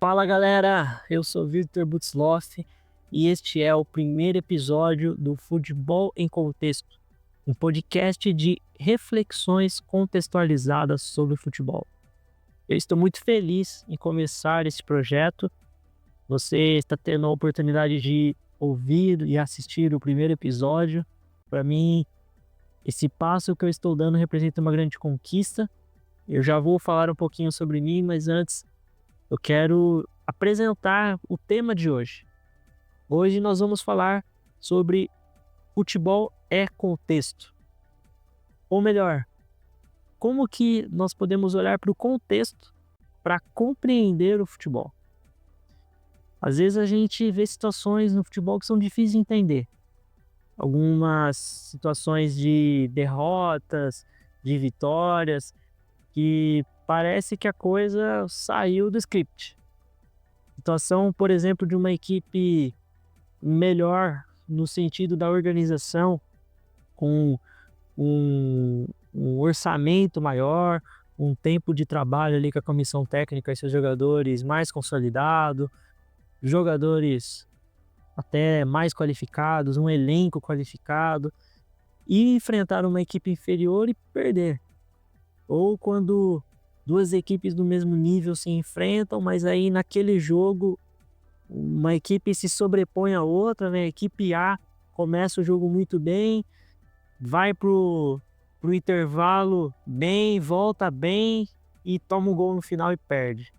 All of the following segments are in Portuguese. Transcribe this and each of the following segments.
Fala galera, eu sou Victor Butzloff e este é o primeiro episódio do Futebol em Contexto, um podcast de reflexões contextualizadas sobre o futebol. Eu estou muito feliz em começar esse projeto. Você está tendo a oportunidade de ouvir e assistir o primeiro episódio. Para mim, esse passo que eu estou dando representa uma grande conquista. Eu já vou falar um pouquinho sobre mim, mas antes eu quero apresentar o tema de hoje. Hoje nós vamos falar sobre futebol é contexto. Ou melhor, como que nós podemos olhar para o contexto para compreender o futebol. Às vezes a gente vê situações no futebol que são difíceis de entender. Algumas situações de derrotas, de vitórias, que parece que a coisa saiu do script. Situação, por exemplo, de uma equipe melhor no sentido da organização, com um orçamento maior, um tempo de trabalho ali com a comissão técnica e seus jogadores mais consolidado, jogadores até mais qualificados, um elenco qualificado, e enfrentar uma equipe inferior e perder. Ou quando duas equipes do mesmo nível se enfrentam, mas aí naquele jogo uma equipe se sobrepõe à outra, né? A equipe A começa o jogo muito bem, vai pro intervalo bem, volta bem e toma um gol no final e perde.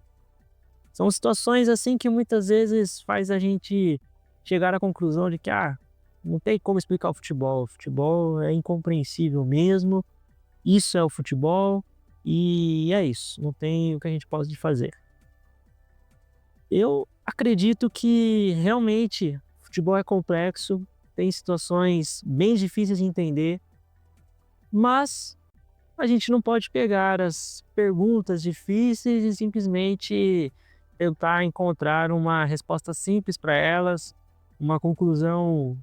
São situações assim que muitas vezes faz a gente chegar à conclusão de que não tem como explicar o futebol é incompreensível mesmo, isso é o futebol e é isso, não tem o que a gente possa fazer. Eu acredito que realmente o futebol é complexo, tem situações bem difíceis de entender, mas a gente não pode pegar as perguntas difíceis e simplesmente tentar encontrar uma resposta simples para elas, uma conclusão,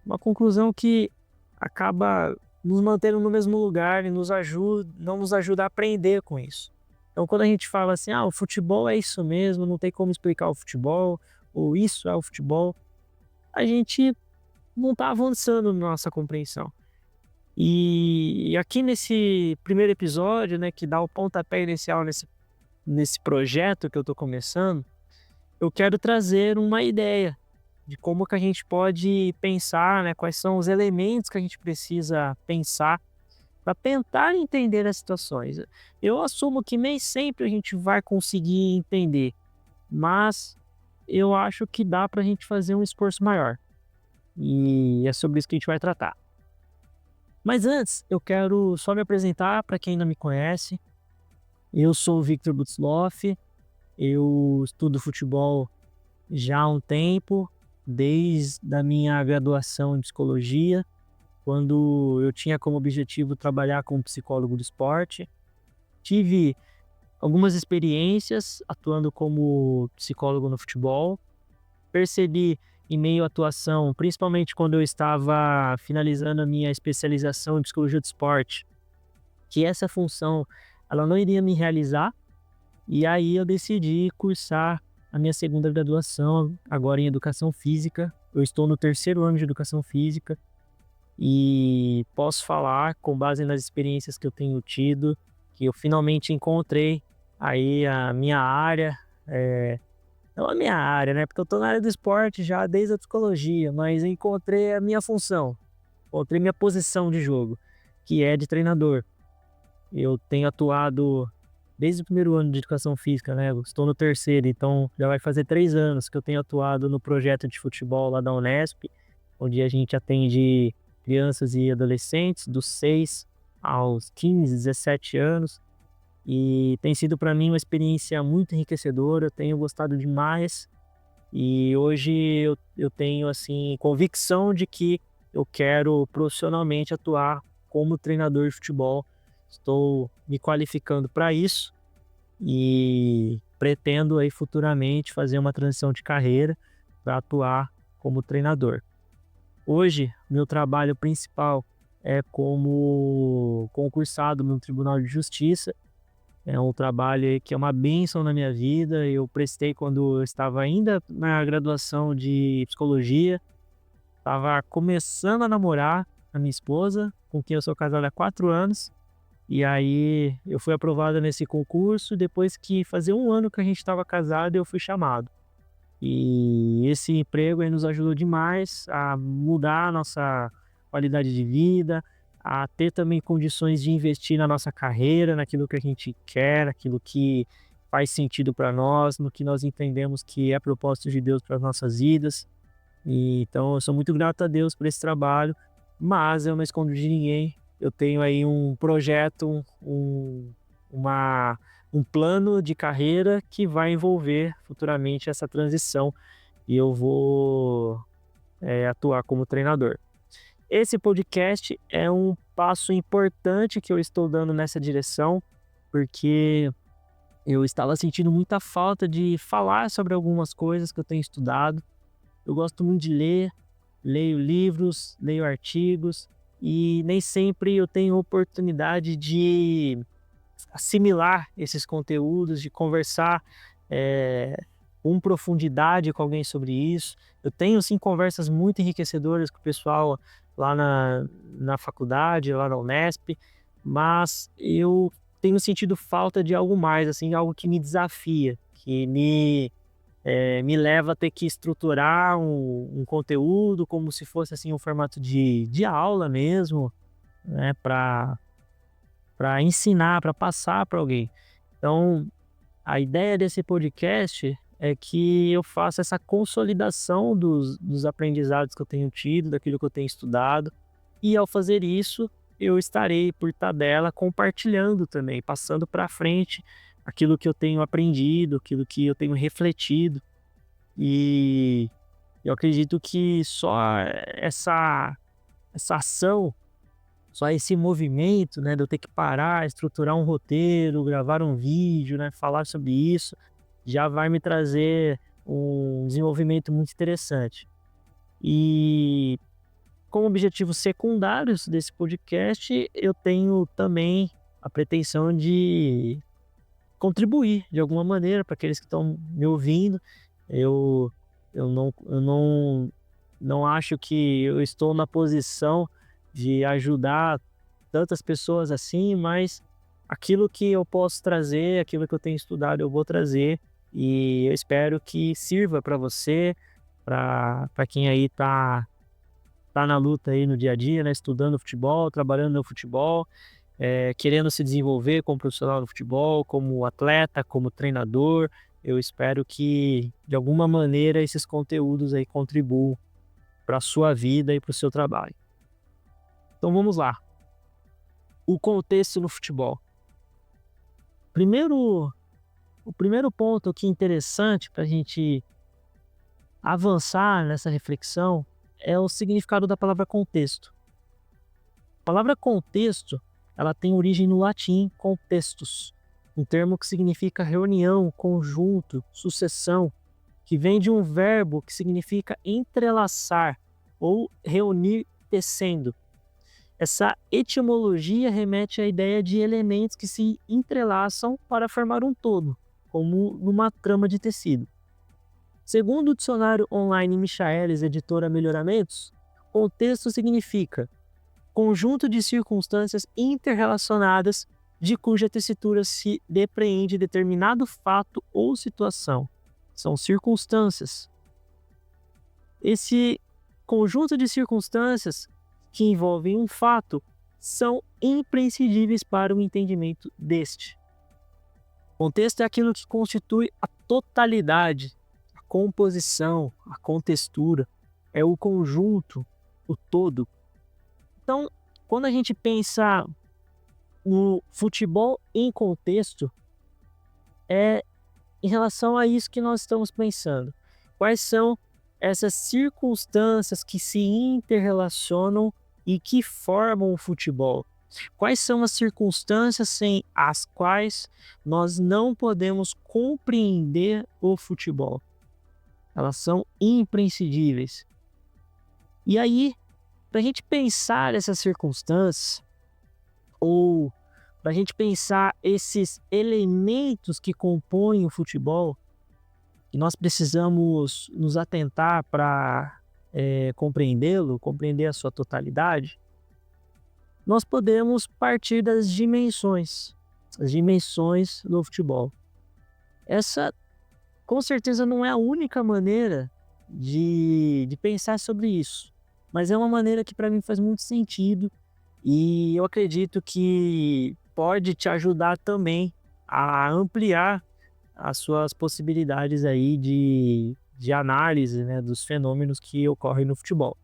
uma conclusão que acaba nos mantendo no mesmo lugar e não nos ajuda a aprender com isso. Então, quando a gente fala assim, o futebol é isso mesmo, não tem como explicar o futebol, ou isso é o futebol, a gente não está avançando na nossa compreensão. E aqui nesse primeiro episódio, né, que dá o pontapé inicial nesse projeto que eu estou começando, eu quero trazer uma ideia de como que a gente pode pensar, né, quais são os elementos que a gente precisa pensar para tentar entender as situações. Eu assumo que nem sempre a gente vai conseguir entender, mas eu acho que dá para a gente fazer um esforço maior. E é sobre isso que a gente vai tratar. Mas antes, eu quero só me apresentar para quem não me conhece. Eu sou o Victor Butzloff, eu estudo futebol já há um tempo, desde a minha graduação em psicologia, quando eu tinha como objetivo trabalhar como psicólogo do esporte. Tive algumas experiências atuando como psicólogo no futebol. Percebi em meio à atuação, principalmente quando eu estava finalizando a minha especialização em psicologia do esporte, que essa função ela não iria me realizar, e aí eu decidi cursar a minha segunda graduação, agora em Educação Física. Eu estou no terceiro ano de Educação Física e posso falar, com base nas experiências que eu tenho tido, que eu finalmente encontrei aí a minha área, não a minha área, né? Porque eu tô na área do esporte já desde a psicologia, mas eu encontrei a minha função, encontrei minha posição de jogo, que é de treinador. Eu tenho atuado desde o primeiro ano de Educação Física, né? Eu estou no terceiro, então já vai fazer 3 anos que eu tenho atuado no projeto de futebol lá da Unesp, onde a gente atende crianças e adolescentes dos 6 aos 15, 17 anos. E tem sido para mim uma experiência muito enriquecedora, eu tenho gostado demais. E hoje eu tenho assim convicção de que eu quero profissionalmente atuar como treinador de futebol. Estou me qualificando para isso e pretendo aí futuramente fazer uma transição de carreira para atuar como treinador. Hoje, meu trabalho principal é como concursado no Tribunal de Justiça É um trabalho aí que é uma bênção na minha vida. Eu prestei quando eu estava ainda na graduação de psicologia, estava começando a namorar a minha esposa, com quem eu sou casado há 4 anos, e aí eu fui aprovado nesse concurso. Depois que fazia 1 ano que a gente estava casado, eu fui chamado. E esse emprego aí nos ajudou demais a mudar a nossa qualidade de vida, a ter também condições de investir na nossa carreira, naquilo que a gente quer, naquilo que faz sentido para nós, no que nós entendemos que é propósito de Deus para as nossas vidas. E, então eu sou muito grato a Deus por esse trabalho, mas eu não escondo de ninguém. Eu tenho aí um projeto, uma, um plano de carreira que vai envolver futuramente essa transição, e eu vou atuar como treinador. Esse podcast é um passo importante que eu estou dando nessa direção, porque eu estava sentindo muita falta de falar sobre algumas coisas que eu tenho estudado. Eu gosto muito de ler, leio livros, leio artigos, e nem sempre eu tenho oportunidade de assimilar esses conteúdos, de conversar com profundidade com alguém sobre isso. Eu tenho sim conversas muito enriquecedoras com o pessoal lá na faculdade, lá na Unesp, mas eu tenho sentido falta de algo mais, assim, algo que me desafia, que me leva a ter que estruturar um conteúdo como se fosse assim um formato de aula mesmo, né, para ensinar, para passar para alguém. Então, a ideia desse podcast é que eu faça essa consolidação dos aprendizados que eu tenho tido, daquilo que eu tenho estudado, e ao fazer isso, eu estarei por tabela compartilhando também, passando para frente aquilo que eu tenho aprendido, aquilo que eu tenho refletido. E eu acredito que só essa ação, só esse movimento, né, de eu ter que parar, estruturar um roteiro, gravar um vídeo, né, falar sobre isso, já vai me trazer um desenvolvimento muito interessante. E como objetivos secundários desse podcast, eu tenho também a pretensão de contribuir de alguma maneira para aqueles que estão me ouvindo. Eu, eu não acho que eu estou na posição de ajudar tantas pessoas assim, mas aquilo que eu posso trazer, aquilo que eu tenho estudado, eu vou trazer, e eu espero que sirva para você, para quem aí tá na luta aí no dia a dia, né, estudando futebol, trabalhando no futebol, querendo se desenvolver como profissional no futebol, como atleta, como treinador. Eu espero que, de alguma maneira, esses conteúdos aí contribuam para a sua vida e para o seu trabalho. Então vamos lá. O contexto no futebol. O primeiro ponto aqui interessante para a gente avançar nessa reflexão é o significado da palavra contexto. A palavra contexto, ela tem origem no latim contextus, um termo que significa reunião, conjunto, sucessão, que vem de um verbo que significa entrelaçar ou reunir tecendo. Essa etimologia remete à ideia de elementos que se entrelaçam para formar um todo, como numa trama de tecido. Segundo o dicionário online Michaelis, editora Melhoramentos, contexto significa conjunto de circunstâncias interrelacionadas de cuja tessitura se depreende determinado fato ou situação. São circunstâncias. Esse conjunto de circunstâncias que envolvem um fato são imprescindíveis para o entendimento deste. O contexto é aquilo que constitui a totalidade, a composição, a contextura, é o conjunto, o todo. Então, quando a gente pensa no futebol em contexto, é em relação a isso que nós estamos pensando. Quais são essas circunstâncias que se interrelacionam e que formam o futebol? Quais são as circunstâncias sem as quais nós não podemos compreender o futebol? Elas são imprescindíveis. E aí, para a gente pensar essas circunstâncias, ou para a gente pensar esses elementos que compõem o futebol, e nós precisamos nos atentar para compreendê-lo, compreender a sua totalidade, nós podemos partir das dimensões, as dimensões do futebol. Essa, com certeza, não é a única maneira de pensar sobre isso, mas é uma maneira que para mim faz muito sentido e eu acredito que pode te ajudar também a ampliar as suas possibilidades aí de análise, né, dos fenômenos que ocorrem no futebol.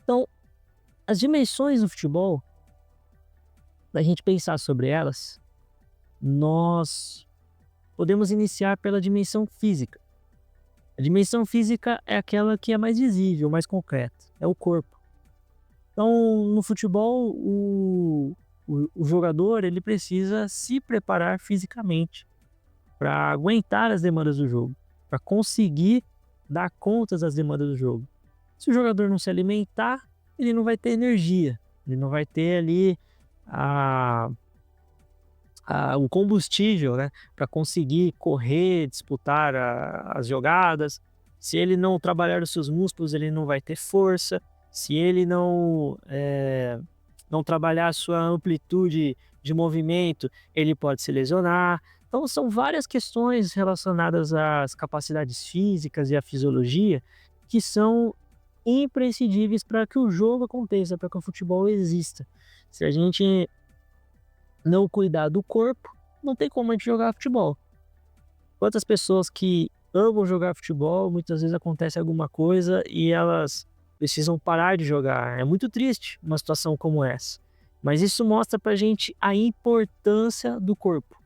Então, as dimensões do futebol, para a gente pensar sobre elas, nós podemos iniciar pela dimensão física. A dimensão física é aquela que é mais visível, mais concreta, é o corpo. Então, no futebol, o jogador ele precisa se preparar fisicamente para aguentar as demandas do jogo, para conseguir dar conta das demandas do jogo. Se o jogador não se alimentar, ele não vai ter energia, ele não vai ter ali o combustível, né, para conseguir correr, disputar as jogadas. Se ele não trabalhar os seus músculos, ele não vai ter força. Se ele não trabalhar a sua amplitude de movimento, ele pode se lesionar. Então, são várias questões relacionadas às capacidades físicas e à fisiologia que são imprescindíveis para que o jogo aconteça, para que o futebol exista. Se a gente não cuidar do corpo, não tem como a gente jogar futebol. Quantas pessoas que amam jogar futebol, muitas vezes acontece alguma coisa e elas precisam parar de jogar. É muito triste uma situação como essa. Mas isso mostra pra gente a importância do corpo,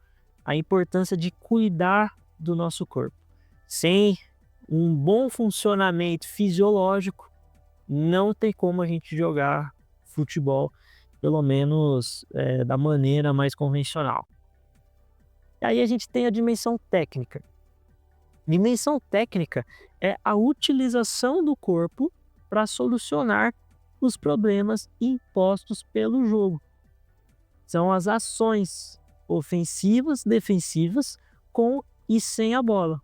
a importância de cuidar do nosso corpo. Sem um bom funcionamento fisiológico, não tem como a gente jogar futebol, pelo menos da maneira mais convencional. E aí a gente tem a dimensão técnica. Dimensão técnica é a utilização do corpo para solucionar os problemas impostos pelo jogo. São as ações ofensivas, defensivas, com e sem a bola.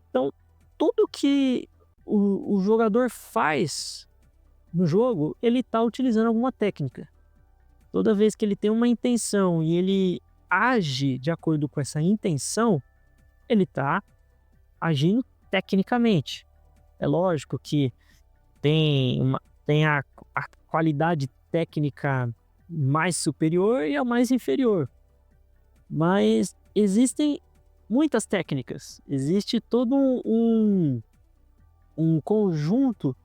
Então, tudo que o jogador faz no jogo, ele está utilizando alguma técnica. Toda vez que ele tem uma intenção e ele age de acordo com essa intenção, ele está agindo tecnicamente. É lógico que tem a qualidade técnica mais superior e a mais inferior. Mas existem muitas técnicas. Existe todo um conjunto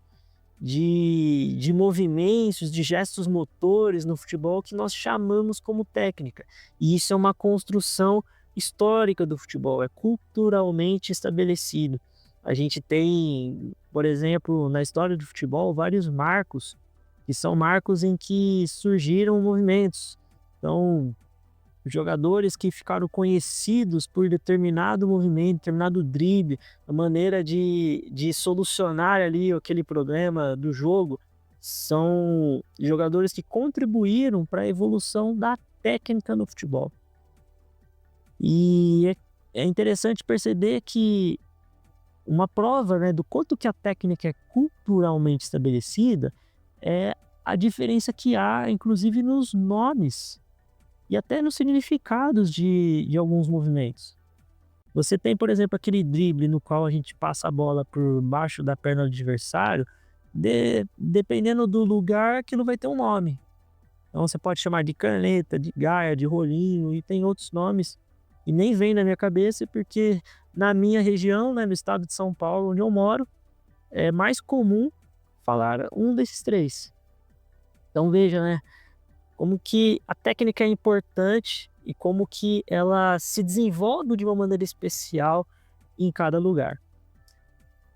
de movimentos, de gestos motores no futebol que nós chamamos como técnica. E isso é uma construção histórica do futebol, é culturalmente estabelecido. A gente tem, por exemplo, na história do futebol, vários marcos, que são marcos em que surgiram movimentos. Então, jogadores que ficaram conhecidos por determinado movimento, determinado drible, a maneira de solucionar ali aquele problema do jogo, são jogadores que contribuíram para a evolução da técnica no futebol. E é interessante perceber que uma prova, né, do quanto que a técnica é culturalmente estabelecida é a diferença que há, inclusive, nos nomes e até nos significados de alguns movimentos. Você tem, por exemplo, aquele drible no qual a gente passa a bola por baixo da perna do adversário, dependendo do lugar, aquilo vai ter um nome. Então você pode chamar de caneta, de gaia, de rolinho, e tem outros nomes e nem vem na minha cabeça, porque na minha região, né, no estado de São Paulo, onde eu moro, é mais comum falar um desses três. Então veja, né, como que a técnica é importante e como que ela se desenvolve de uma maneira especial em cada lugar.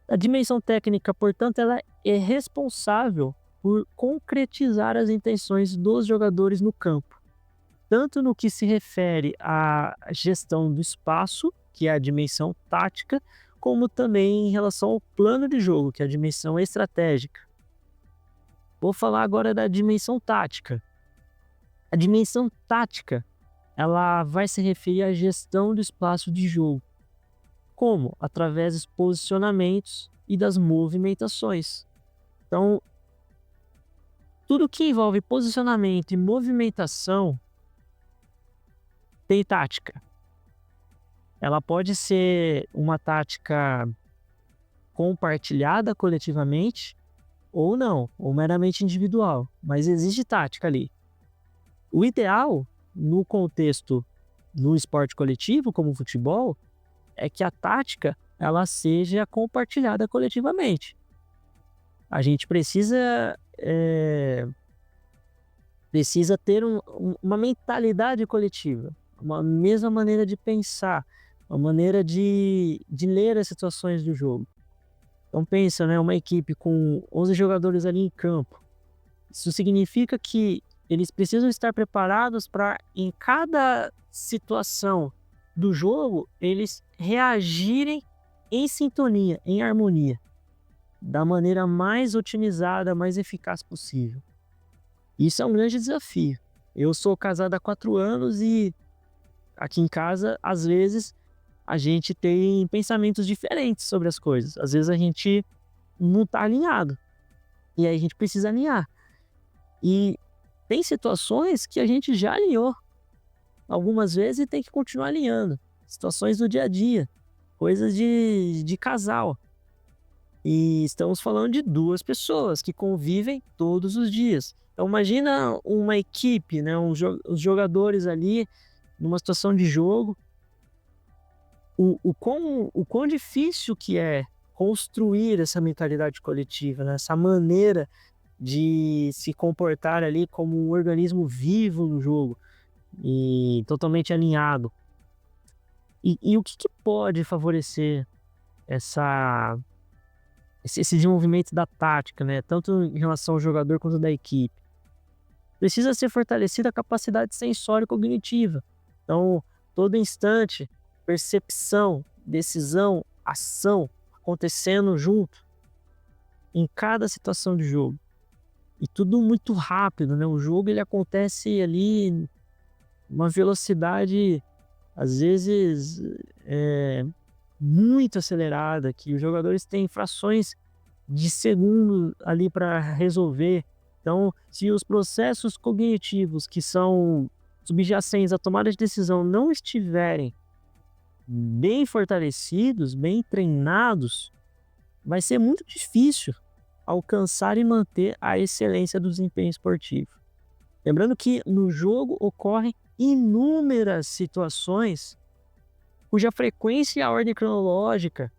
A dimensão técnica, portanto, ela é responsável por concretizar as intenções dos jogadores no campo, tanto no que se refere à gestão do espaço, que é a dimensão tática, como também em relação ao plano de jogo, que é a dimensão estratégica. Vou falar agora da dimensão tática. A dimensão tática, ela vai se referir à gestão do espaço de jogo. Como? Através dos posicionamentos e das movimentações. Então, tudo que envolve posicionamento e movimentação tem tática. Ela pode ser uma tática compartilhada coletivamente ou não, ou meramente individual, mas existe tática ali. O ideal, no contexto no esporte coletivo, como o futebol, é que a tática ela seja compartilhada coletivamente. A gente precisa ter uma mentalidade coletiva, uma mesma maneira de pensar, uma maneira de ler as situações do jogo. Então pensa, né, uma equipe com 11 jogadores ali em campo. Isso significa que eles precisam estar preparados para, em cada situação do jogo, eles reagirem em sintonia, em harmonia, da maneira mais otimizada, mais eficaz possível. Isso é um grande desafio. Eu sou casado há 4 anos e aqui em casa, às vezes, a gente tem pensamentos diferentes sobre as coisas. Às vezes a gente não está alinhado. E aí a gente precisa alinhar. E tem situações que a gente já alinhou algumas vezes e tem que continuar alinhando. Situações do dia a dia, coisas de casal. E estamos falando de 2 pessoas que convivem todos os dias. Então imagina uma equipe, né, os jogadores ali numa situação de jogo, o quão difícil que é construir essa mentalidade coletiva, né, essa maneira de se comportar ali como um organismo vivo no jogo e totalmente alinhado. E o que pode favorecer esse desenvolvimento da tática, né? Tanto em relação ao jogador quanto da equipe? Precisa ser fortalecida a capacidade sensório-cognitiva. Então, todo instante, percepção, decisão, ação acontecendo junto em cada situação de jogo. E tudo muito rápido, né? O jogo ele acontece ali uma velocidade, às vezes, muito acelerada, que os jogadores têm frações de segundo ali para resolver. Então, se os processos cognitivos que são subjacentes à tomada de decisão não estiverem bem fortalecidos, bem treinados, vai ser muito difícil alcançar e manter a excelência do desempenho esportivo. Lembrando que no jogo ocorrem inúmeras situações cuja frequência e a ordem cronológica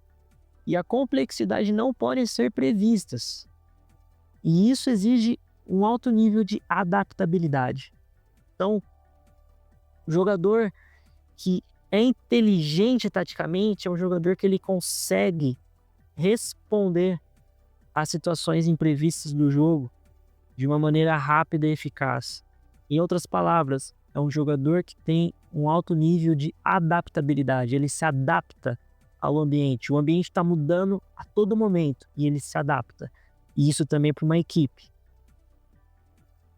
e a complexidade não podem ser previstas. E isso exige um alto nível de adaptabilidade. Então, o jogador que é inteligente taticamente é um jogador que ele consegue responder às situações imprevistas do jogo de uma maneira rápida e eficaz. Em outras palavras, é um jogador que tem um alto nível de adaptabilidade. Ele se adapta ao ambiente. O ambiente está mudando a todo momento e ele se adapta. E isso também para uma equipe.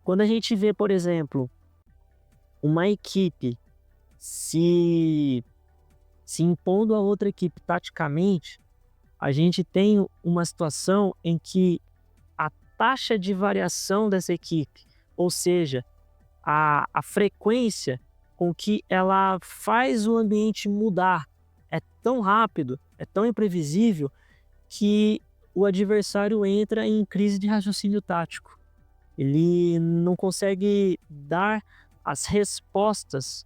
Quando a gente vê, por exemplo, uma equipe se impondo a outra equipe taticamente, a gente tem uma situação em que a taxa de variação dessa equipe, ou seja, a frequência com que ela faz o ambiente mudar é tão rápido, é tão imprevisível, que o adversário entra em crise de raciocínio tático. Ele não consegue dar as respostas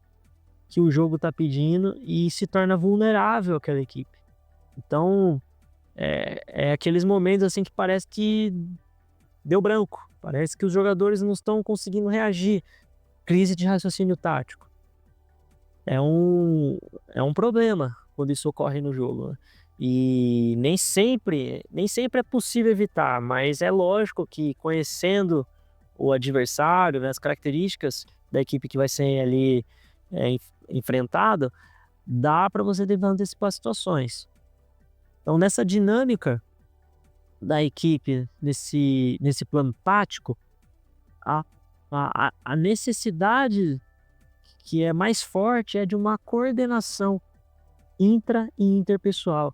que o jogo está pedindo e se torna vulnerável àquela equipe. Então, é aqueles momentos assim que parece que deu branco, parece que os jogadores não estão conseguindo reagir. Crise de raciocínio tático. É um problema quando isso ocorre no jogo, né? E nem sempre é possível evitar, mas é lógico que conhecendo o adversário, né, as características da equipe que vai ser ali enfrentada, dá para você tentar antecipar situações. Então, nessa dinâmica da equipe, nesse plano tático, a A necessidade que é mais forte é de uma coordenação intra e interpessoal.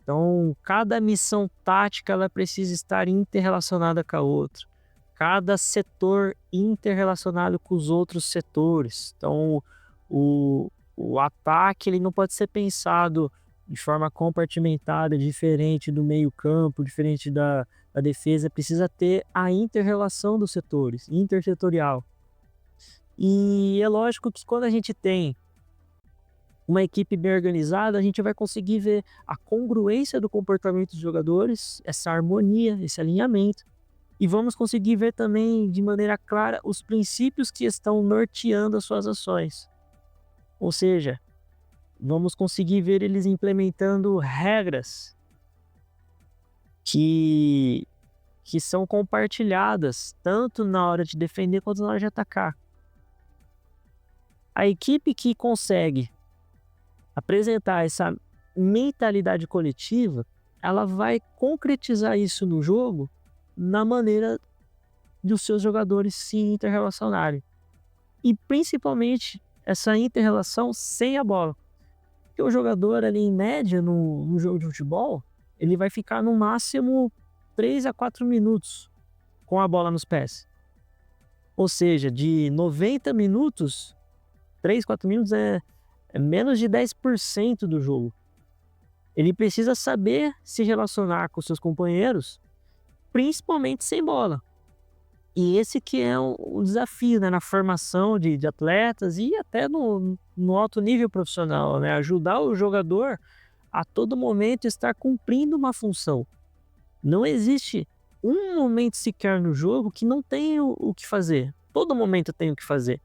Então, cada missão tática ela precisa estar interrelacionada com a outra. Cada setor interrelacionado com os outros setores. Então, o ataque ele não pode ser pensado de forma compartimentada, diferente do meio-campo, diferente da defesa. Precisa ter a inter-relação dos setores, intersetorial. E é lógico que quando a gente tem uma equipe bem organizada, a gente vai conseguir ver a congruência do comportamento dos jogadores, essa harmonia, esse alinhamento, e vamos conseguir ver também de maneira clara os princípios que estão norteando as suas ações. Ou seja, vamos conseguir ver eles implementando regras que, que são compartilhadas, tanto na hora de defender quanto na hora de atacar. A equipe que consegue apresentar essa mentalidade coletiva, ela vai concretizar isso no jogo na maneira de os seus jogadores se interrelacionarem. E principalmente essa interrelação sem a bola. Porque o jogador ali, em média, no jogo de futebol, ele vai ficar no máximo 3 a 4 minutos com a bola nos pés. Ou seja, de 90 minutos, 3, 4 minutos é menos de 10% do jogo. Ele precisa saber se relacionar com seus companheiros, principalmente sem bola. E esse que é o desafio, né, na formação de atletas e até no alto nível profissional, né? Ajudar o jogador a todo momento estar cumprindo uma função. Não existe um momento sequer no jogo que não tenha o que fazer. Todo momento tem o que fazer.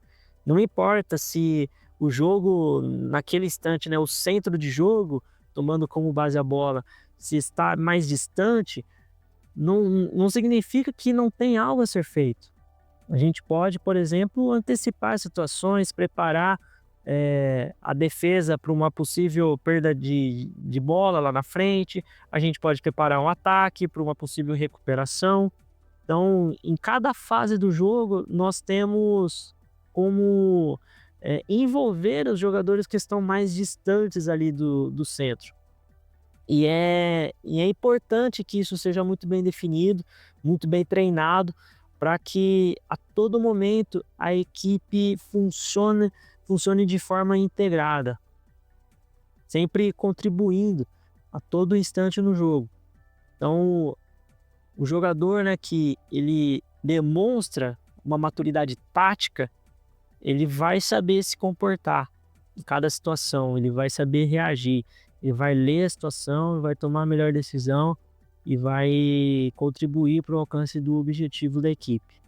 Não importa se o jogo, naquele instante, né, o centro de jogo, tomando como base a bola, se está mais distante, não significa que não tem algo a ser feito. A gente pode, por exemplo, antecipar situações, preparar a defesa para uma possível perda de bola lá na frente. A gente pode preparar um ataque para uma possível recuperação. Então, em cada fase do jogo, nós temos como envolver os jogadores que estão mais distantes ali do centro. E é importante que isso seja muito bem definido, muito bem treinado, para que a todo momento a equipe funcione de forma integrada, sempre contribuindo a todo instante no jogo. Então, o jogador, né, que ele demonstra uma maturidade tática, ele vai saber se comportar em cada situação, ele vai saber reagir, ele vai ler a situação, vai tomar a melhor decisão e vai contribuir para o alcance do objetivo da equipe.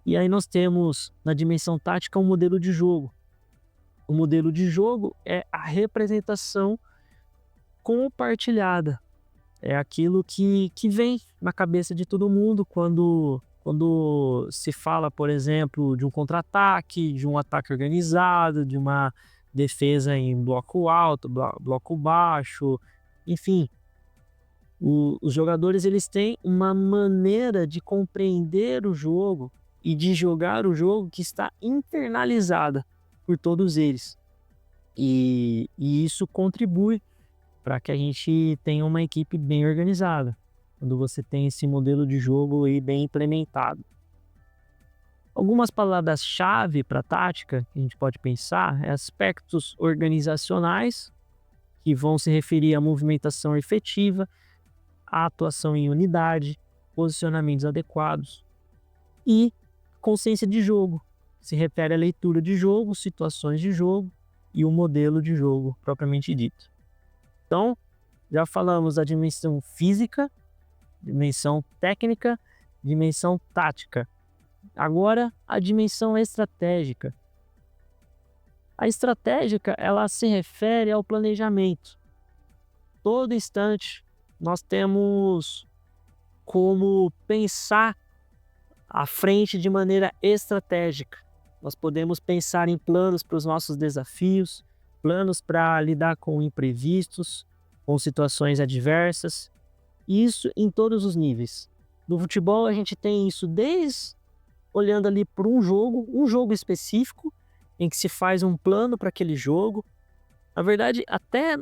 E aí nós temos na dimensão tática um modelo de jogo. O modelo de jogo é a representação compartilhada. É aquilo que vem na cabeça de todo mundo quando se fala, por exemplo, de um contra-ataque, de um ataque organizado, de uma defesa em bloco alto, bloco baixo, enfim. Os jogadores eles têm uma maneira de compreender o jogo e de jogar o jogo que está internalizada por todos eles. E isso contribui para que a gente tenha uma equipe bem organizada, quando você tem esse modelo de jogo aí bem implementado. Algumas palavras-chave para a tática que a gente pode pensar é aspectos organizacionais, que vão se referir à movimentação efetiva, à atuação em unidade, posicionamentos adequados, e consciência de jogo, que se refere à leitura de jogo, situações de jogo e o modelo de jogo propriamente dito. Então, já falamos da dimensão física, dimensão técnica, dimensão tática. Agora, a dimensão estratégica. A estratégica, ela se refere ao planejamento. Todo instante, nós temos como pensar à frente de maneira estratégica. Nós podemos pensar em planos para os nossos desafios, planos para lidar com imprevistos, com situações adversas, isso em todos os níveis. No futebol a gente tem isso desde olhando ali por um jogo específico, em que se faz um plano para aquele jogo. Na verdade, até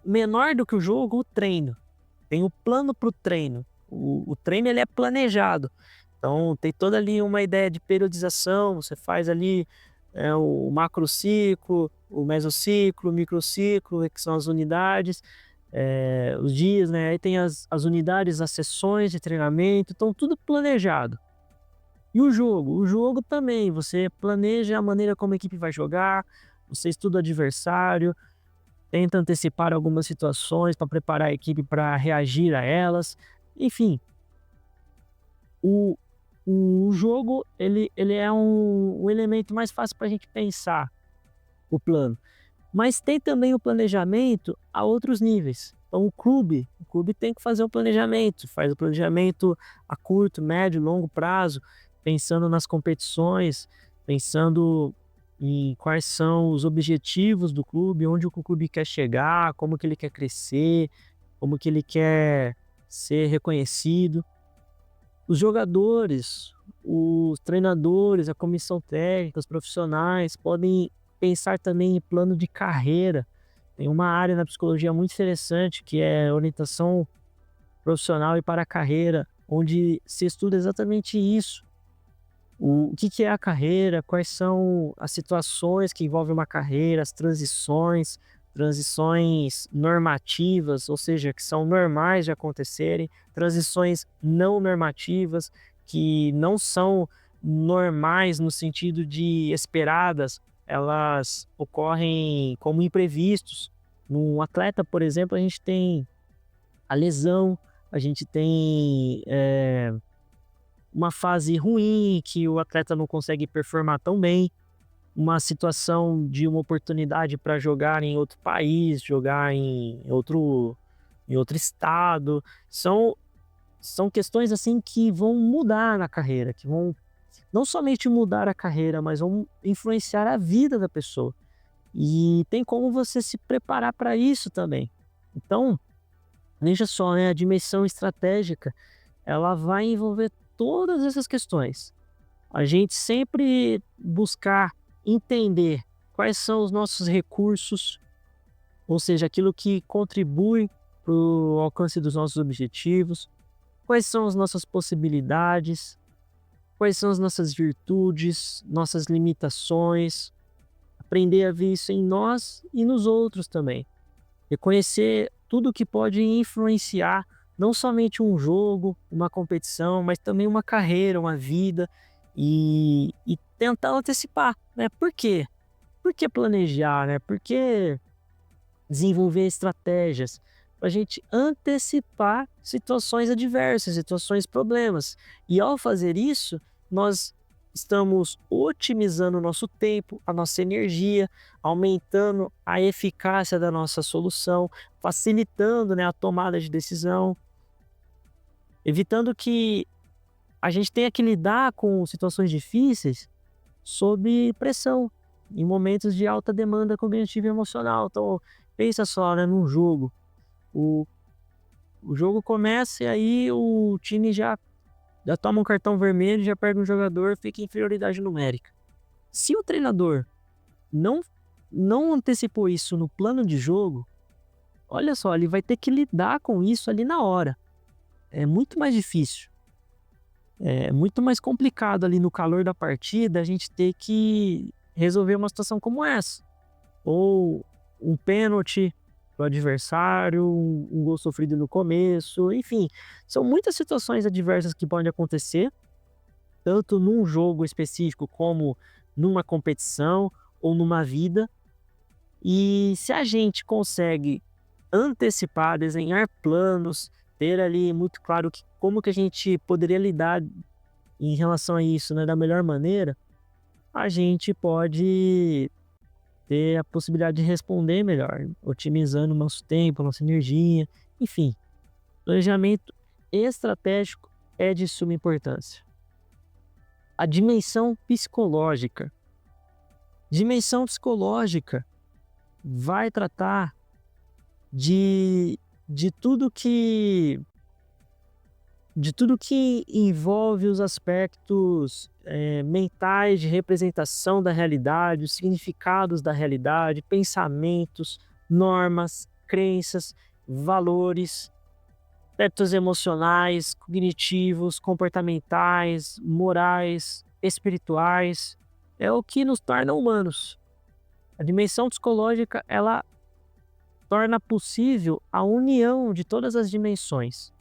menor do que o jogo, o treino. Tem o plano para o treino. O treino ele é planejado. Então tem toda ali uma ideia de periodização, você faz ali o macrociclo, o mesociclo, o microciclo, que são as unidades, os dias, né? Aí tem as unidades, as sessões de treinamento, então tudo planejado. E o jogo? O jogo também, você planeja a maneira como a equipe vai jogar, você estuda o adversário, tenta antecipar algumas situações para preparar a equipe para reagir a elas. Enfim, o, o jogo ele é um elemento mais fácil para a gente pensar o plano. Mas tem também o planejamento a outros níveis. Então o clube tem que fazer o planejamento, faz o planejamento a curto, médio, longo prazo, pensando nas competições, pensando em quais são os objetivos do clube, onde o clube quer chegar, como que ele quer crescer, como que ele quer ser reconhecido. Os jogadores, os treinadores, a comissão técnica, os profissionais podem pensar também em plano de carreira. Tem uma área na psicologia muito interessante que é orientação profissional e para a carreira, onde se estuda exatamente isso. O que é a carreira, quais são as situações que envolvem uma carreira, as transições normativas, ou seja, que são normais de acontecerem, transições não normativas, que não são normais no sentido de esperadas, elas ocorrem como imprevistos. No atleta, por exemplo, a gente tem a lesão, a gente tem uma fase ruim que o atleta não consegue performar tão bem, uma situação de uma oportunidade para jogar em outro país, jogar em outro estado. São questões assim que vão mudar na carreira, que vão não somente mudar a carreira, mas vão influenciar a vida da pessoa. E tem como você se preparar para isso também. Então, veja só, né, a dimensão estratégica, ela vai envolver todas essas questões. A gente sempre buscar entender quais são os nossos recursos, ou seja, aquilo que contribui para o alcance dos nossos objetivos, quais são as nossas possibilidades, quais são as nossas virtudes, nossas limitações, aprender a ver isso em nós e nos outros também. Reconhecer tudo que pode influenciar não somente um jogo, uma competição, mas também uma carreira, uma vida e tentar antecipar, né? Por quê? Por que planejar, né? Por que desenvolver estratégias para a gente antecipar situações adversas, situações problemas. E ao fazer isso, nós estamos otimizando o nosso tempo, a nossa energia, aumentando a eficácia da nossa solução, facilitando, né, a tomada de decisão, evitando que a gente tenha que lidar com situações difíceis sob pressão, em momentos de alta demanda cognitiva e emocional. Então, pensa só, né, num jogo. O, o jogo começa e aí o time já toma um cartão vermelho, já perde um jogador, fica em inferioridade numérica. Se o treinador não, não antecipou isso no plano de jogo, olha só, ele vai ter que lidar com isso ali na hora. É muito mais difícil. É muito mais complicado ali no calor da partida a gente ter que resolver uma situação como essa. Ou um pênalti para o adversário, um gol sofrido no começo, enfim. São muitas situações adversas que podem acontecer, tanto num jogo específico como numa competição ou numa vida. E se a gente consegue antecipar, desenhar planos, ter ali muito claro como que a gente poderia lidar em relação a isso, né, da melhor maneira, a gente pode ter a possibilidade de responder melhor, otimizando o nosso tempo, a nossa energia, enfim. Planejamento estratégico é de suma importância. A dimensão psicológica. Dimensão psicológica vai tratar de tudo que de tudo que envolve os aspectos mentais de representação da realidade, os significados da realidade, pensamentos, normas, crenças, valores, aspectos emocionais, cognitivos, comportamentais, morais, espirituais, é o que nos torna humanos. A dimensão psicológica, ela torna possível a união de todas as dimensões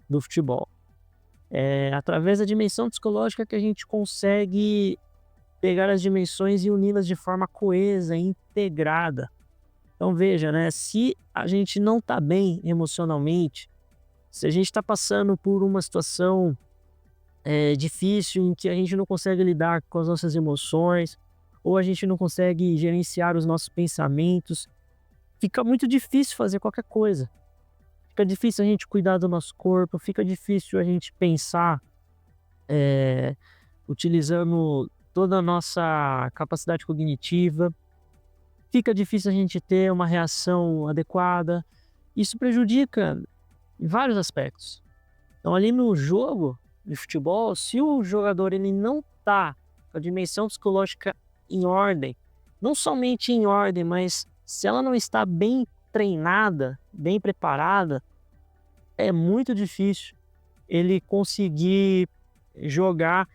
do futebol. É através da dimensão psicológica que a gente consegue pegar as dimensões e uni-las de forma coesa, integrada. Então veja, né, se a gente não está bem emocionalmente, se a gente está passando por uma situação difícil em que a gente não consegue lidar com as nossas emoções, ou a gente não consegue gerenciar os nossos pensamentos, fica muito difícil fazer qualquer coisa. Fica difícil a gente cuidar do nosso corpo, fica difícil a gente pensar utilizando toda a nossa capacidade cognitiva, fica difícil a gente ter uma reação adequada. Isso prejudica em vários aspectos. Então, ali no jogo de futebol, se o jogador ele não está com a dimensão psicológica em ordem, não somente em ordem, mas se ela não está bem treinada, bem preparada, é muito difícil ele conseguir jogar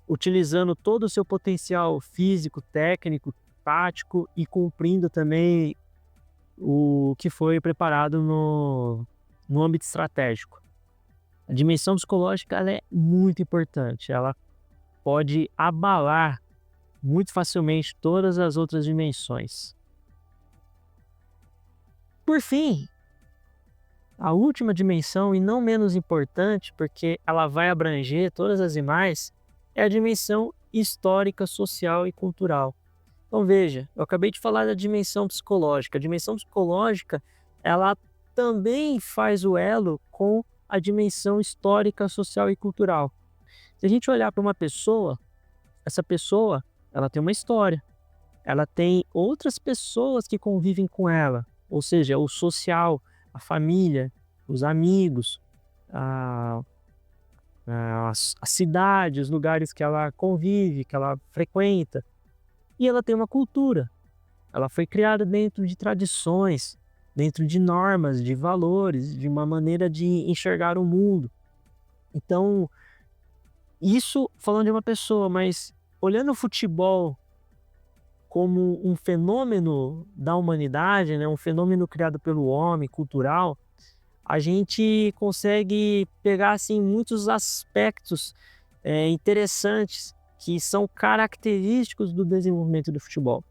utilizando todo o seu potencial físico, técnico, tático e cumprindo também o que foi preparado no âmbito estratégico. A dimensão psicológica ela é muito importante, ela pode abalar muito facilmente todas as outras dimensões. Por fim, a última dimensão, e não menos importante, porque ela vai abranger todas as demais, é a dimensão histórica, social e cultural. Então veja, eu acabei de falar da dimensão psicológica. A dimensão psicológica, ela também faz o elo com a dimensão histórica, social e cultural. Se a gente olhar para uma pessoa, essa pessoa, ela tem uma história. Ela tem outras pessoas que convivem com ela, ou seja, o social, a família, os amigos, a cidade, os lugares que ela convive, que ela frequenta. E ela tem uma cultura. Ela foi criada dentro de tradições, dentro de normas, de valores, de uma maneira de enxergar o mundo. Então, isso falando de uma pessoa, mas olhando o futebol como um fenômeno da humanidade, né, um fenômeno criado pelo homem, cultural, a gente consegue pegar assim muitos aspectos interessantes que são característicos do desenvolvimento do futebol.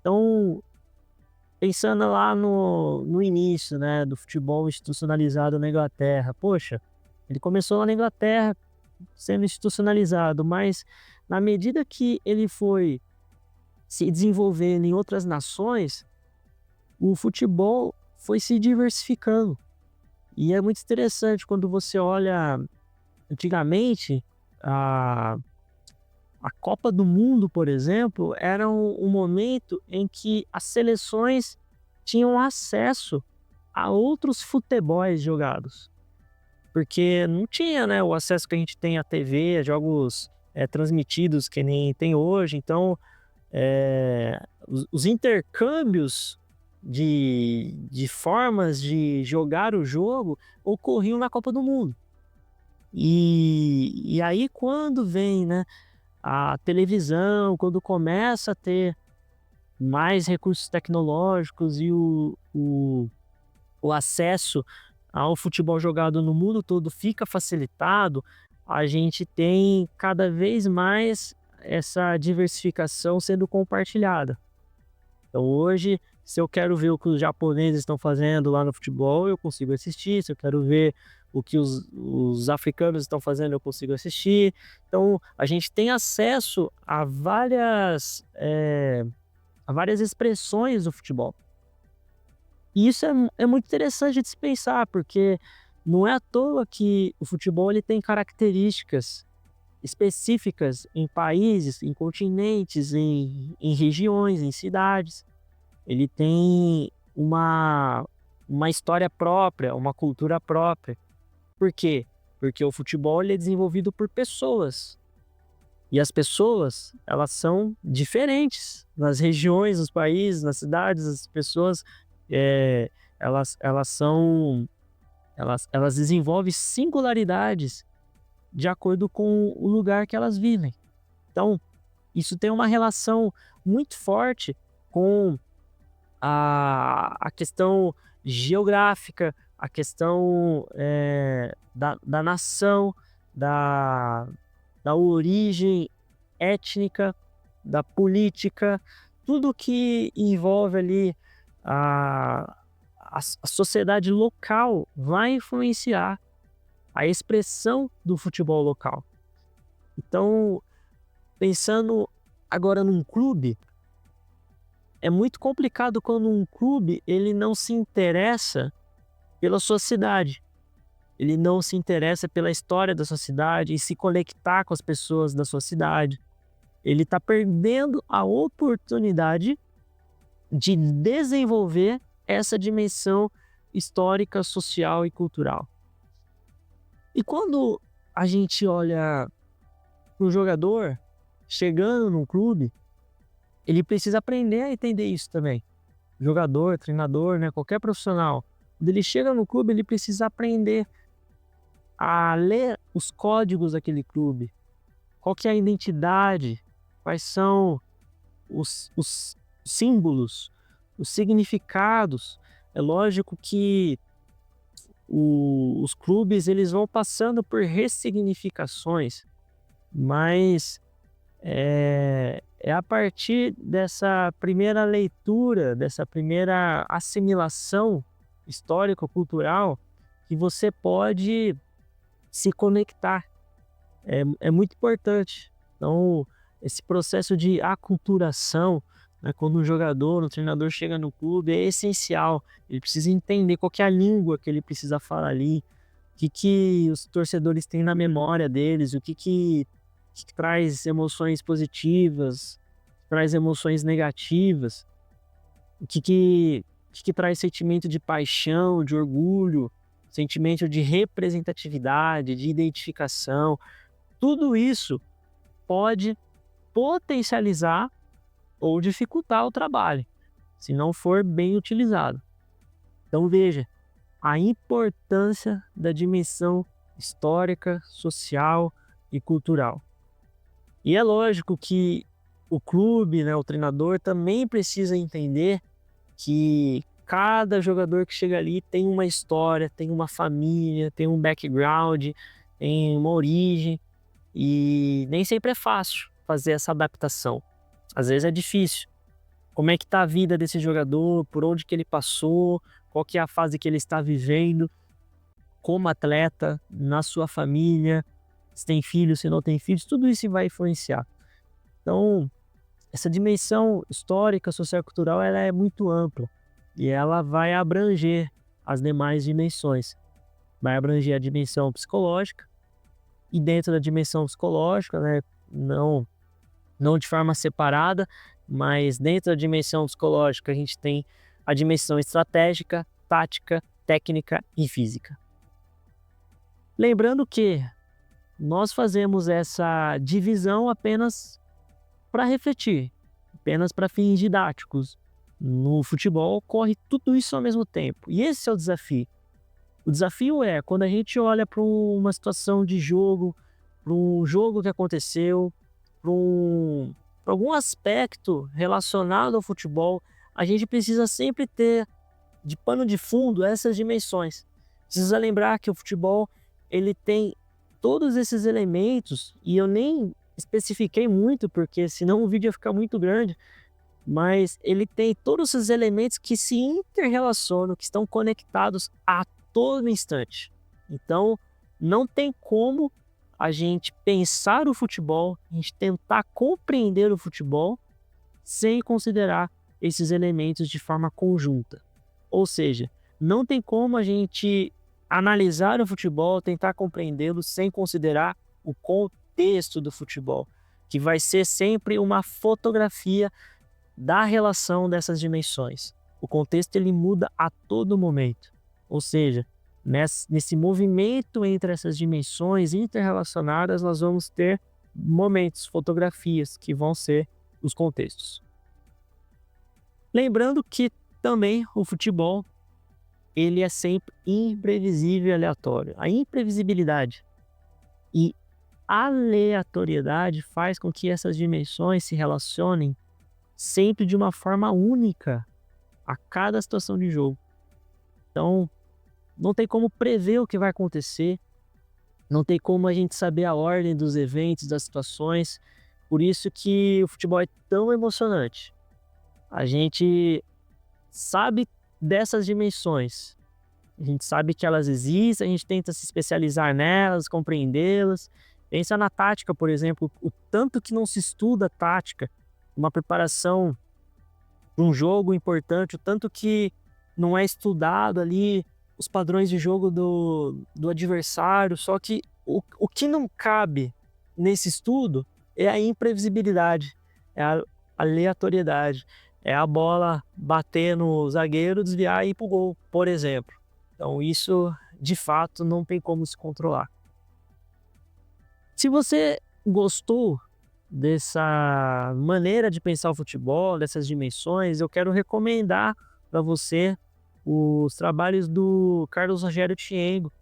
Então, pensando lá no início, né, do futebol institucionalizado na Inglaterra, poxa, ele começou lá na Inglaterra sendo institucionalizado, mas na medida que ele foi se desenvolvendo em outras nações, o futebol foi se diversificando. E é muito interessante quando você olha antigamente a Copa do Mundo, por exemplo, era um momento em que as seleções tinham acesso a outros futebols jogados. Porque não tinha, né, o acesso que a gente tem à TV, a jogos transmitidos que nem tem hoje. Então, os intercâmbios de formas de jogar o jogo ocorriam na Copa do Mundo. E aí quando vem, né, a televisão, quando começa a ter mais recursos tecnológicos e o acesso ao futebol jogado no mundo todo fica facilitado, a gente tem cada vez mais essa diversificação sendo compartilhada. Então hoje, se eu quero ver o que os japoneses estão fazendo lá no futebol, eu consigo assistir. Se eu quero ver o que os africanos estão fazendo, eu consigo assistir. Então a gente tem acesso a várias expressões do futebol. E isso é muito interessante de se pensar, porque não é à toa que o futebol ele tem características específicas em países, em continentes, em regiões, em cidades. Ele tem uma história própria, uma cultura própria. Por quê? Porque o futebol ele é desenvolvido por pessoas. E as pessoas, elas são diferentes nas regiões, nos países, nas cidades. As pessoas, eh, elas desenvolvem singularidades de acordo com o lugar que elas vivem. Então, isso tem uma relação muito forte com a questão geográfica, a questão da nação, da, da origem étnica, da política, tudo que envolve ali a, a sociedade local vai influenciar a expressão do futebol local. Então, pensando agora num clube, é muito complicado quando um clube ele não se interessa pela sua cidade. Ele não se interessa pela história da sua cidade e se conectar com as pessoas da sua cidade. Ele está perdendo a oportunidade de desenvolver essa dimensão histórica, social e cultural. E quando a gente olha para um jogador chegando num clube, ele precisa aprender a entender isso também. Jogador, treinador, né, qualquer profissional, quando ele chega no clube, ele precisa aprender a ler os códigos daquele clube. Qual que é a identidade? Quais são os símbolos, os significados? É lógico que os clubes eles vão passando por ressignificações, mas é a partir dessa primeira leitura, dessa primeira assimilação histórico-cultural que você pode se conectar. É muito importante. Então, esse processo de aculturação, né, quando um jogador, um treinador chega no clube, é essencial. Ele precisa entender qual que é a língua que ele precisa falar ali, o que os torcedores têm na memória deles, o que traz emoções positivas, traz emoções negativas, o que traz sentimento de paixão, de orgulho, sentimento de representatividade, de identificação. Tudo isso pode potencializar ou dificultar o trabalho, se não for bem utilizado. Então veja a importância da dimensão histórica, social e cultural. E é lógico que o clube, né, o treinador também precisa entender que cada jogador que chega ali tem uma história, tem uma família, tem um background, tem uma origem, e nem sempre é fácil fazer essa adaptação. Às vezes é difícil. Como é que está a vida desse jogador, por onde que ele passou, qual que é a fase que ele está vivendo como atleta, na sua família, se tem filhos, se não tem filhos, tudo isso vai influenciar. Então, essa dimensão histórica, social e cultural, ela é muito ampla e ela vai abranger as demais dimensões. Vai abranger a dimensão psicológica e dentro da dimensão psicológica, né, não de forma separada, mas dentro da dimensão psicológica a gente tem a dimensão estratégica, tática, técnica e física. Lembrando que nós fazemos essa divisão apenas para refletir, apenas para fins didáticos. No futebol ocorre tudo isso ao mesmo tempo. E esse é o desafio. O desafio é quando a gente olha para uma situação de jogo, para um jogo que aconteceu, para algum aspecto relacionado ao futebol, a gente precisa sempre ter de pano de fundo essas dimensões. Precisa lembrar que o futebol ele tem todos esses elementos, e eu nem especifiquei muito, porque senão o vídeo ia ficar muito grande, mas ele tem todos esses elementos que se interrelacionam, que estão conectados a todo instante. Então, não tem como a gente pensar o futebol, a gente tentar compreender o futebol, sem considerar esses elementos de forma conjunta. Ou seja, não tem como a gente analisar o futebol, tentar compreendê-lo sem considerar o contexto do futebol, que vai ser sempre uma fotografia da relação dessas dimensões. O contexto ele muda a todo momento. Ou seja, Nesse movimento entre essas dimensões interrelacionadas, nós vamos ter momentos, fotografias, que vão ser os contextos. Lembrando que também o futebol, ele é sempre imprevisível e aleatório. A imprevisibilidade e aleatoriedade faz com que essas dimensões se relacionem sempre de uma forma única a cada situação de jogo. Então, não tem como prever o que vai acontecer, não tem como a gente saber a ordem dos eventos, das situações. Por isso que o futebol é tão emocionante. A gente sabe dessas dimensões, a gente sabe que elas existem, a gente tenta se especializar nelas, compreendê-las. Pensa na tática, por exemplo, o tanto que não se estuda tática, uma preparação para um jogo importante, o tanto que não é estudado ali os padrões de jogo do adversário. Só que o que não cabe nesse estudo é a imprevisibilidade, é a aleatoriedade, é a bola bater no zagueiro, desviar e ir pro gol, por exemplo. Então isso, de fato, não tem como se controlar. Se você gostou dessa maneira de pensar o futebol, dessas dimensões, eu quero recomendar para você os trabalhos do Carlos Rogério Tiengo.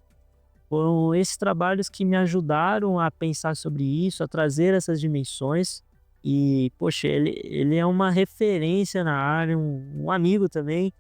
Foram esses trabalhos que me ajudaram a pensar sobre isso, a trazer essas dimensões. E, poxa, ele é uma referência na área, um amigo também.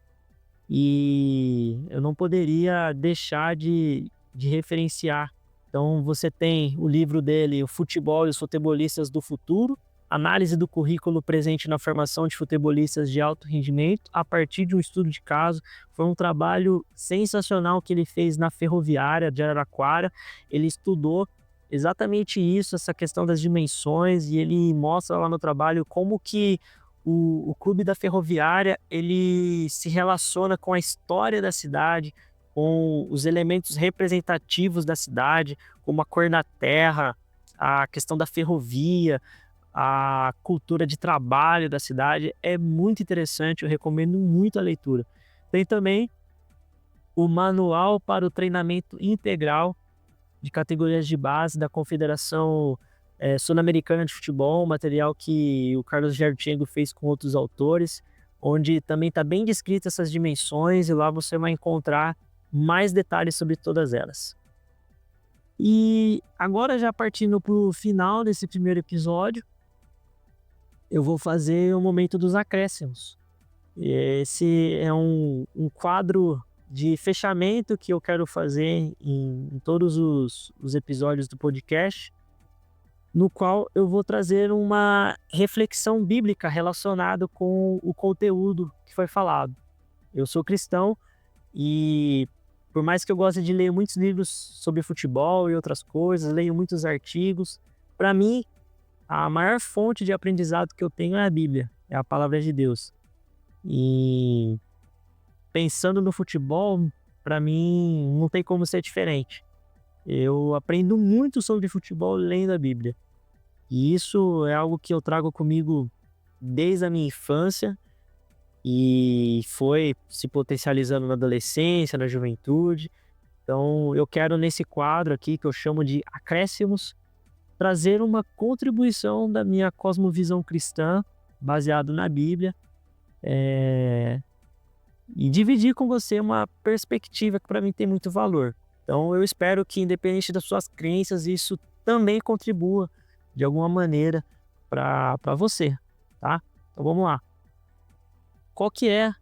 E eu não poderia deixar de referenciar. Então, você tem o livro dele, O Futebol e os Futebolistas do Futuro, análise do currículo presente na formação de futebolistas de alto rendimento a partir de um estudo de caso. Foi um trabalho sensacional que ele fez na Ferroviária de Araraquara. Ele estudou exatamente isso, essa questão das dimensões, e ele mostra lá no trabalho como que o clube da Ferroviária ele se relaciona com a história da cidade, com os elementos representativos da cidade, como a cor da terra, a questão da ferrovia, a cultura de trabalho da cidade. É muito interessante, eu recomendo muito a leitura. Tem também o Manual para o Treinamento Integral de Categorias de Base da Confederação Sul-Americana de Futebol, um material que o Carlos Gertiengo fez com outros autores, onde também está bem descrita essas dimensões, e lá você vai encontrar mais detalhes sobre todas elas. E agora, já partindo para o final desse primeiro episódio, eu vou fazer o momento dos acréscimos. Esse é um quadro de fechamento que eu quero fazer em todos os episódios do podcast, no qual eu vou trazer uma reflexão bíblica relacionada com o conteúdo que foi falado. Eu sou cristão e, por mais que eu goste de ler muitos livros sobre futebol e outras coisas, leio muitos artigos, para mim, a maior fonte de aprendizado que eu tenho é a Bíblia, é a palavra de Deus. E pensando no futebol, para mim, não tem como ser diferente. Eu aprendo muito sobre futebol lendo a Bíblia. E isso é algo que eu trago comigo desde a minha infância e foi se potencializando na adolescência, na juventude. Então, eu quero, nesse quadro aqui, que eu chamo de Acréscimos, trazer uma contribuição da minha cosmovisão cristã, baseado na Bíblia, e dividir com você uma perspectiva que para mim tem muito valor. Então, eu espero que, independente das suas crenças, isso também contribua de alguma maneira para você, tá? Então, vamos lá. Qual que é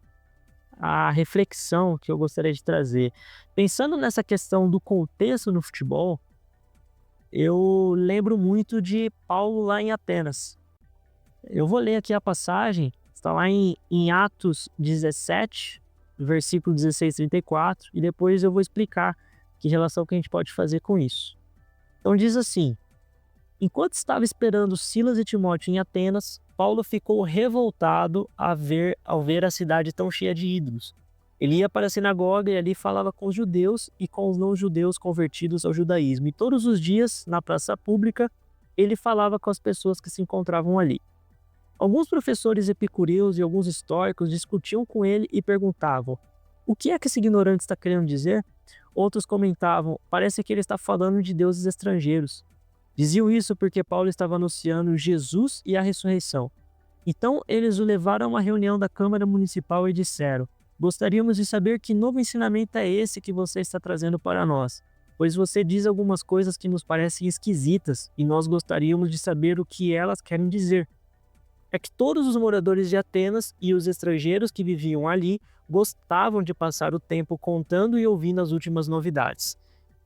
a reflexão que eu gostaria de trazer? Pensando nessa questão do contexto no futebol, eu lembro muito de Paulo lá em Atenas. Eu vou ler aqui a passagem, está lá em Atos 17, versículo 16 e 34, e depois eu vou explicar que relação que a gente pode fazer com isso. Então diz assim: enquanto estava esperando Silas e Timóteo em Atenas, Paulo ficou revoltado ao ver a cidade tão cheia de ídolos. Ele ia para a sinagoga e ali falava com os judeus e com os não-judeus convertidos ao judaísmo. E todos os dias, na praça pública, ele falava com as pessoas que se encontravam ali. Alguns professores epicureus e alguns históricos discutiam com ele e perguntavam: o que é que esse ignorante está querendo dizer? outros comentavam: parece que ele está falando de deuses estrangeiros. Diziam isso porque Paulo estava anunciando Jesus e a ressurreição. Então eles o levaram a uma reunião da Câmara Municipal e disseram: gostaríamos de saber que novo ensinamento é esse que você está trazendo para nós, pois você diz algumas coisas que nos parecem esquisitas e nós gostaríamos de saber o que elas querem dizer. É que todos os moradores de Atenas e os estrangeiros que viviam ali gostavam de passar o tempo contando e ouvindo as últimas novidades.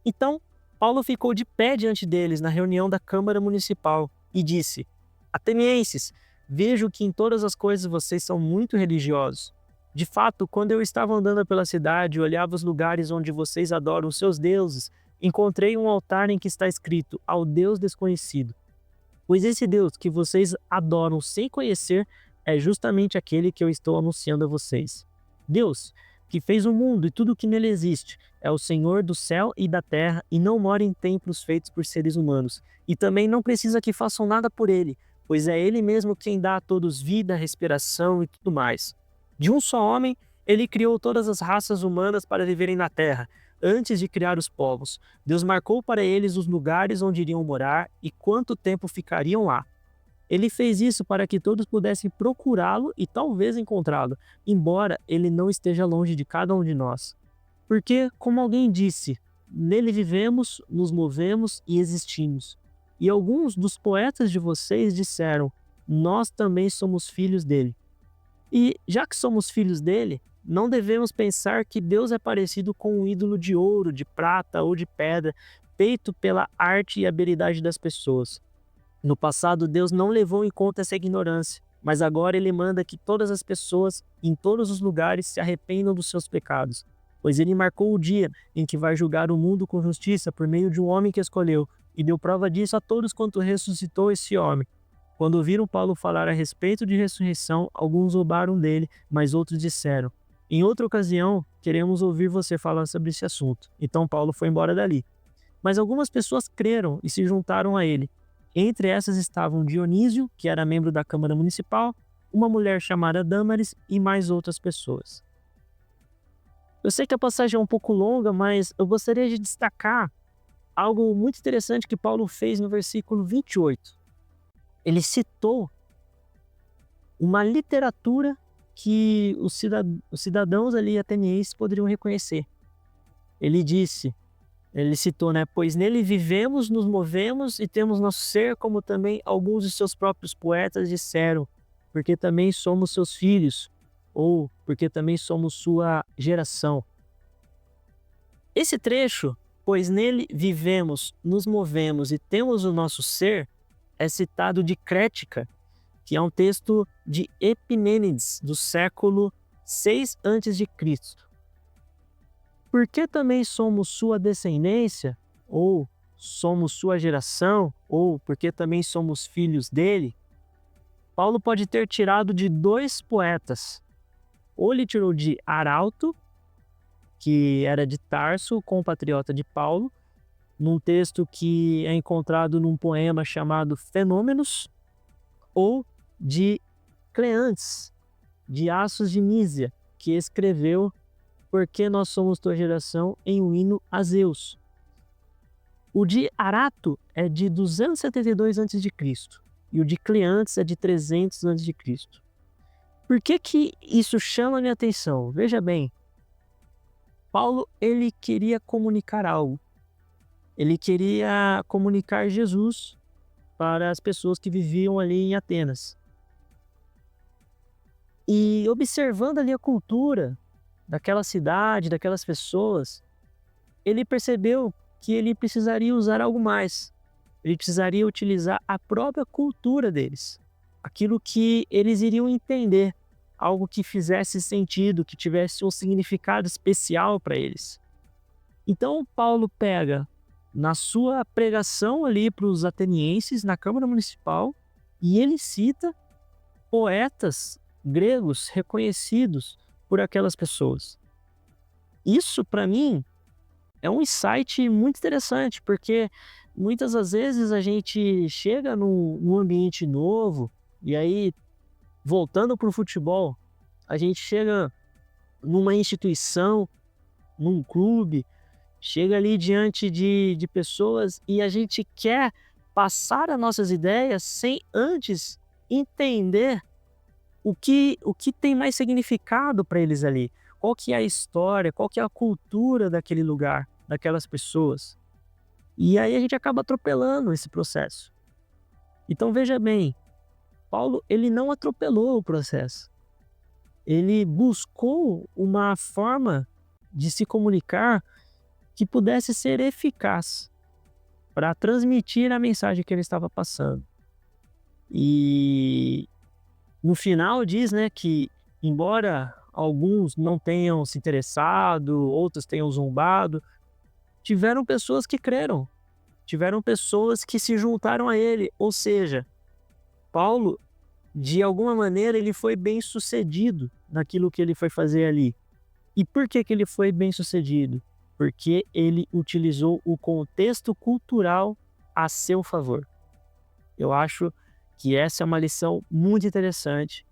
Então, Paulo ficou de pé diante deles na reunião da Câmara Municipal e disse: Atenienses, vejo que em todas as coisas vocês são muito religiosos. De fato, quando eu estava andando pela cidade e olhava os lugares onde vocês adoram os seus deuses, encontrei um altar em que está escrito: ao Deus desconhecido. Pois esse Deus que vocês adoram sem conhecer é justamente aquele que eu estou anunciando a vocês. Deus, que fez o mundo e tudo o que nele existe, é o Senhor do céu e da terra e não mora em templos feitos por seres humanos. E também não precisa que façam nada por ele, pois é ele mesmo quem dá a todos vida, respiração e tudo mais. De um só homem, ele criou todas as raças humanas para viverem na terra, antes de criar os povos. Deus marcou para eles os lugares onde iriam morar e quanto tempo ficariam lá. Ele fez isso para que todos pudessem procurá-lo e talvez encontrá-lo, embora ele não esteja longe de cada um de nós. Porque, como alguém disse, nele vivemos, nos movemos e existimos. E alguns dos poetas de vocês disseram: nós também somos filhos dele. E, já que somos filhos dele, não devemos pensar que Deus é parecido com um ídolo de ouro, de prata ou de pedra, feito pela arte e habilidade das pessoas. No passado, Deus não levou em conta essa ignorância, mas agora ele manda que todas as pessoas, em todos os lugares, se arrependam dos seus pecados, pois ele marcou o dia em que vai julgar o mundo com justiça por meio de um homem que escolheu, e deu prova disso a todos quanto ressuscitou esse homem. Quando ouviram Paulo falar a respeito de ressurreição, alguns zombaram dele, mas outros disseram: em outra ocasião, queremos ouvir você falar sobre esse assunto. Então Paulo foi embora dali. Mas algumas pessoas creram e se juntaram a ele. Entre essas estavam Dionísio, que era membro da Câmara Municipal, uma mulher chamada Dâmaris e mais outras pessoas. Eu sei que a passagem é um pouco longa, mas eu gostaria de destacar algo muito interessante que Paulo fez no versículo 28. Ele citou uma literatura que os cidadãos ali atenienses poderiam reconhecer. Ele citou, pois nele vivemos, nos movemos e temos nosso ser, como também alguns de seus próprios poetas disseram, porque também somos seus filhos, ou porque também somos sua geração. Esse trecho, pois nele vivemos, nos movemos e temos o nosso ser, é citado de Crética, que é um texto de Epimênides, do século 6 a.C. Porque também somos sua descendência, ou somos sua geração, ou porque também somos filhos dele, Paulo pode ter tirado de dois poetas. Ou ele tirou de Arauto, que era de Tarso, compatriota de Paulo, num texto que é encontrado num poema chamado Fenômenos, ou de Cleantes, de Assos de Mísia, que escreveu Porque nós somos tua geração em um hino a Zeus. O de Arato é de 272 a.C. e o de Cleantes é de 300 a.C. Por que isso chama a minha atenção? Veja bem, Paulo ele queria comunicar algo. Ele queria comunicar Jesus para as pessoas que viviam ali em Atenas. E observando ali a cultura daquela cidade, daquelas pessoas, ele percebeu que ele precisaria usar algo mais. Ele precisaria utilizar a própria cultura deles, aquilo que eles iriam entender, algo que fizesse sentido, que tivesse um significado especial para eles. Então Paulo pega na sua pregação ali para os atenienses na Câmara Municipal e ele cita poetas gregos reconhecidos por aquelas pessoas. Isso, para mim, é um insight muito interessante, porque muitas das vezes a gente chega num ambiente novo, e aí, voltando para o futebol, a gente chega numa instituição, num clube, chega ali diante de pessoas e a gente quer passar as nossas ideias sem antes entender o que tem mais significado para eles ali. Qual que é a história, qual que é a cultura daquele lugar, daquelas pessoas. E aí a gente acaba atropelando esse processo. Então veja bem, Paulo ele não atropelou o processo. Ele buscou uma forma de se comunicar que pudesse ser eficaz para transmitir a mensagem que ele estava passando. E no final diz, né, que embora alguns não tenham se interessado, outros tenham zombado, tiveram pessoas que creram, tiveram pessoas que se juntaram a ele. Ou seja, Paulo, de alguma maneira, ele foi bem-sucedido naquilo que ele foi fazer ali. E por que que ele foi bem-sucedido? Porque ele utilizou o contexto cultural a seu favor. Eu acho que essa é uma lição muito interessante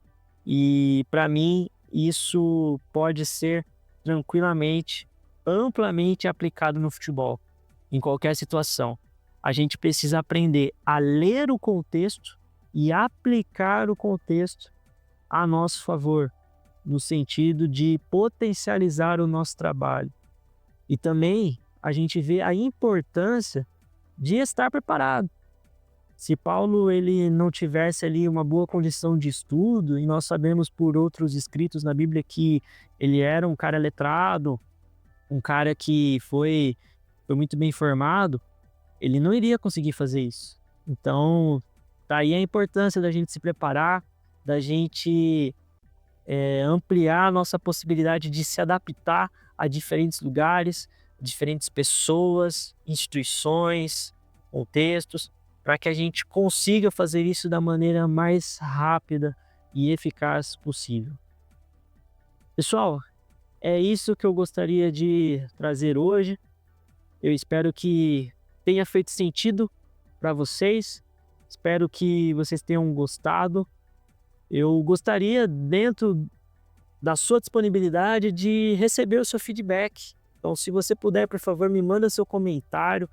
e, para mim, isso pode ser tranquilamente, amplamente aplicado no futebol, em qualquer situação. A gente precisa aprender a ler o contexto e aplicar o contexto a nosso favor, no sentido de potencializar o nosso trabalho. E também a gente vê a importância de estar preparado. Se Paulo ele não tivesse ali uma boa condição de estudo, e nós sabemos por outros escritos na Bíblia que ele era um cara letrado, um cara que foi muito bem formado, ele não iria conseguir fazer isso. Então, daí a importância da gente se preparar, da gente ampliar a nossa possibilidade de se adaptar a diferentes lugares, diferentes pessoas, instituições, contextos, para que a gente consiga fazer isso da maneira mais rápida e eficaz possível. Pessoal, é isso que eu gostaria de trazer hoje. Eu espero que tenha feito sentido para vocês. Espero que vocês tenham gostado. Eu gostaria, dentro da sua disponibilidade, de receber o seu feedback. Então, se você puder, por favor, me manda seu comentário.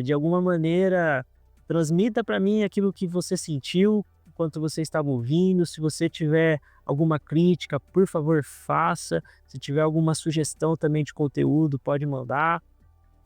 De alguma maneira, transmita para mim aquilo que você sentiu enquanto você estava ouvindo. Se você tiver alguma crítica, por favor, faça. Se tiver alguma sugestão também de conteúdo, pode mandar.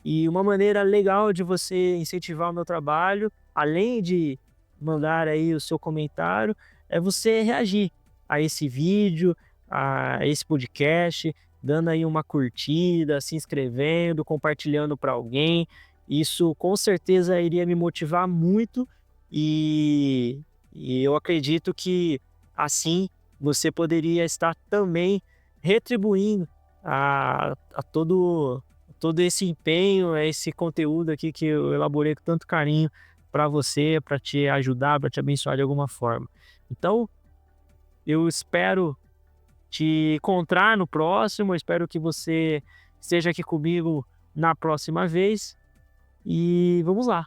E uma maneira legal de você incentivar o meu trabalho, além de mandar aí o seu comentário, é você reagir a esse vídeo, a esse podcast, dando aí uma curtida, se inscrevendo, compartilhando para alguém. Isso com certeza iria me motivar muito e eu acredito que assim você poderia estar também retribuindo a todo esse empenho, esse conteúdo aqui que eu elaborei com tanto carinho para você, para te ajudar, para te abençoar de alguma forma. Então, eu espero te encontrar no próximo, eu espero que você esteja aqui comigo na próxima vez e vamos lá.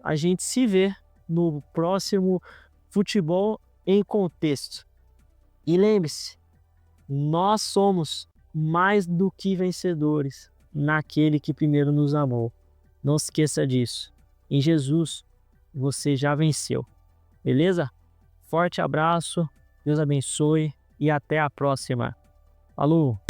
A gente se vê no próximo Futebol em Contexto. E lembre-se, nós somos mais do que vencedores naquele que primeiro nos amou. Não esqueça disso. Em Jesus, você já venceu. Beleza? Forte abraço, Deus abençoe e até a próxima. Falou!